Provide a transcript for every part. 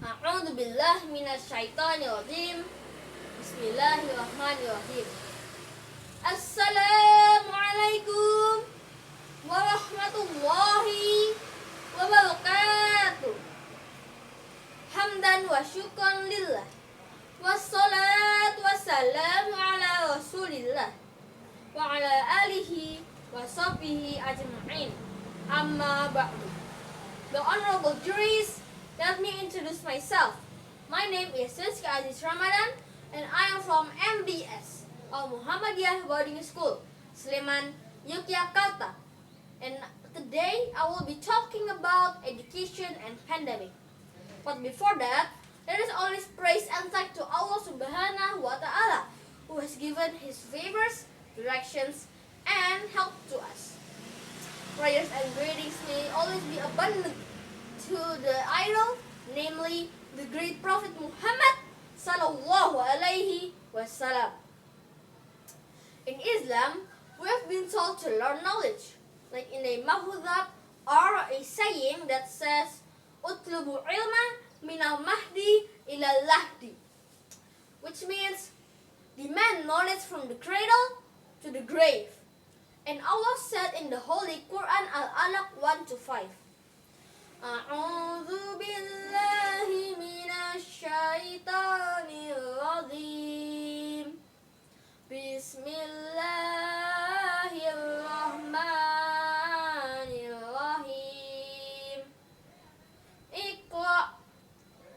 A'udzu billahi minasyaitonir rajim. Bismillahirrahmanirrahim. Assalamualaikum warahmatullahi wabarakatuh. Hamdan wa syukran lillah. Wassalatu wassalamu ala rasulillah wa ala alihi wa sahbihi ajma'in. Amma ba'du. The honorable juries, let me introduce myself. My name is Rizki Aziz Ramadhan and I am from MBS, or Muhammadiyah Boarding School, Sleman, Yogyakarta. And today I will be talking about education and pandemic. But before that, let us always praise and thank to Allah Subhanahu wa Ta'ala, who has given His favors, directions, and help to us. Prayers and greetings may always be abundant to the idol, namely the great Prophet Muhammad sallallahu alaihi wasallam. In Islam, we have been told to learn knowledge, like in a mahudab or a saying that says, "Utlubu ilma minal mahdi ilal lahdi," which means demand knowledge from the cradle to the grave. And Allah said in the Holy Quran Al-Alaq 1-5, A'udzu billahi minasy syaithanir rajim. Bismillahirrahmanirrahim.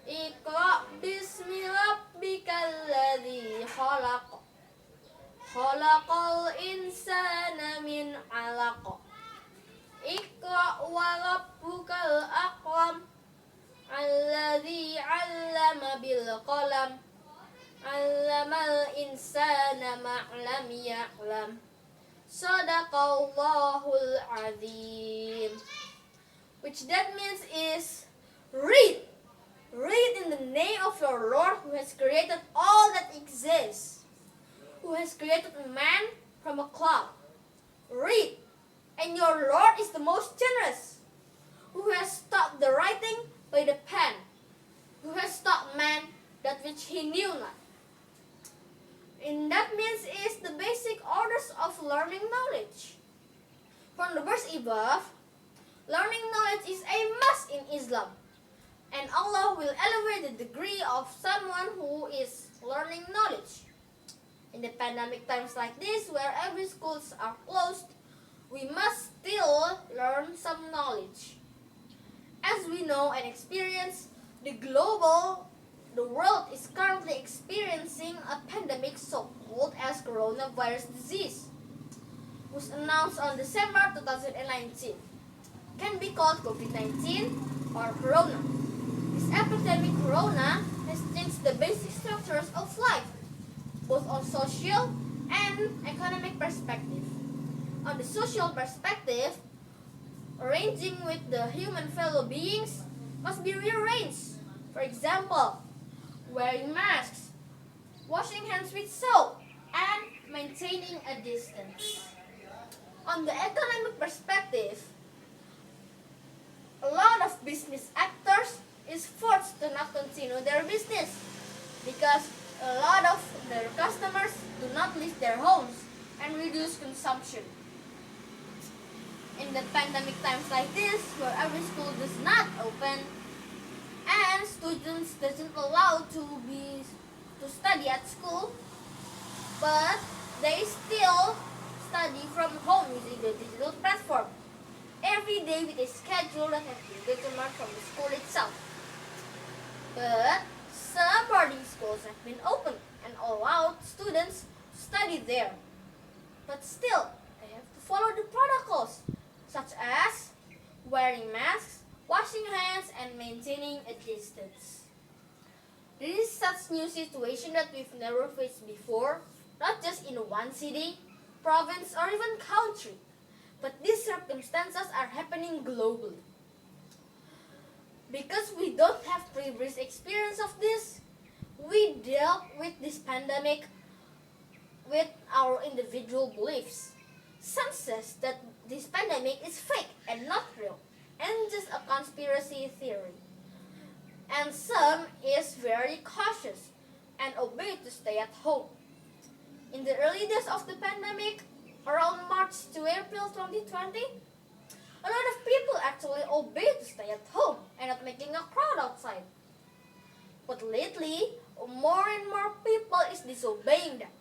Iqra bismi rabbikal ladzi khalaq. Khalaqal insana min 'alaq. Iqra wa rabbukal akram. Alladzi 'allama bil qalam. 'Allamal insana ma lam ya'lam. Shadaqallahul azim. Which that means is read. Read in the name of your Lord who has created all that exists. Who has created man from a cloud. Read. And your Lord is the most generous, who has taught the writing by the pen, who has taught man that which he knew not. And that means is the basic orders of learning knowledge. From the verse above, learning knowledge is a must in Islam, and Allah will elevate the degree of someone who is learning knowledge. In the pandemic times like this, where every schools are closed, we must still learn some knowledge. As we know and experience, the world is currently experiencing a pandemic so called as coronavirus disease, was announced on December 2019. Can be called COVID-19 or Corona. This epidemic Corona has changed the basic structures of life, both on social and economic perspective. On the social perspective, arranging with the human fellow beings must be rearranged. For example, wearing masks, washing hands with soap, and maintaining a distance. On the economic perspective, a lot of business actors is forced to not continue their business because a lot of their customers do not leave their homes and reduce consumption. In the pandemic times like this, where every school does not open and students doesn't allow to study at school, but they still study from home using the digital platform every day with a schedule that has been determined from the school itself. But some boarding schools have been open and allowed students to study there, but still they have to follow the protocols, such as wearing masks, washing hands, and maintaining a distance. This is such new situation that we've never faced before, not just in one city, province, or even country, but these circumstances are happening globally. Because we don't have previous experience of this, we dealt with this pandemic with our individual beliefs. Some says that this pandemic is fake and not real, and just a conspiracy theory. and some is very cautious and obey to stay at home. In the early days of the pandemic, around March to April 2020, a lot of people actually obey to stay at home and not making a crowd outside. But lately, more and more people is disobeying them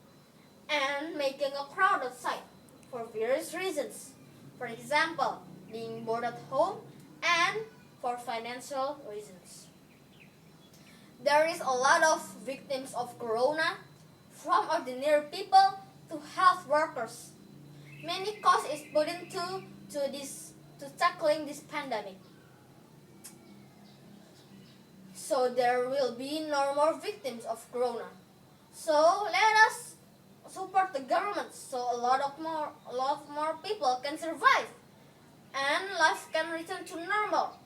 and making a crowd outside for various reasons. For example, being bored at home and for financial reasons. There is a lot of victims of corona, from ordinary people to health workers. Many cost is put into to tackling this pandemic. So there will be no more victims of corona. So let us support the government so a lot more people can survive and life can return to normal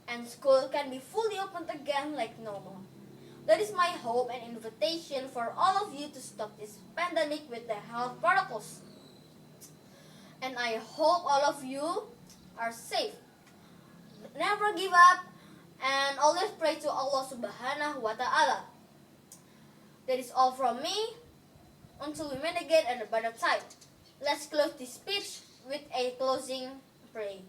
and school can be fully opened again like normal. That is my hope and invitation for all of you to stop this pandemic with the health protocols. And I hope all of you are safe. Never give up and always pray to Allah Subhanahu wa Ta'ala. That is all from me. Until we meet again at a better time. Let's close this speech with a closing prayer.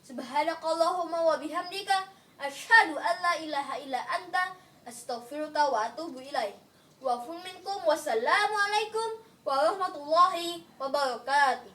Subhanakallahumma wa bihamdika asyhadu an la ilaha illa anta astaghfiruka wa atubu ilaik. Wa minkum wassalamu alaikum warahmatullahi wabarakatuh.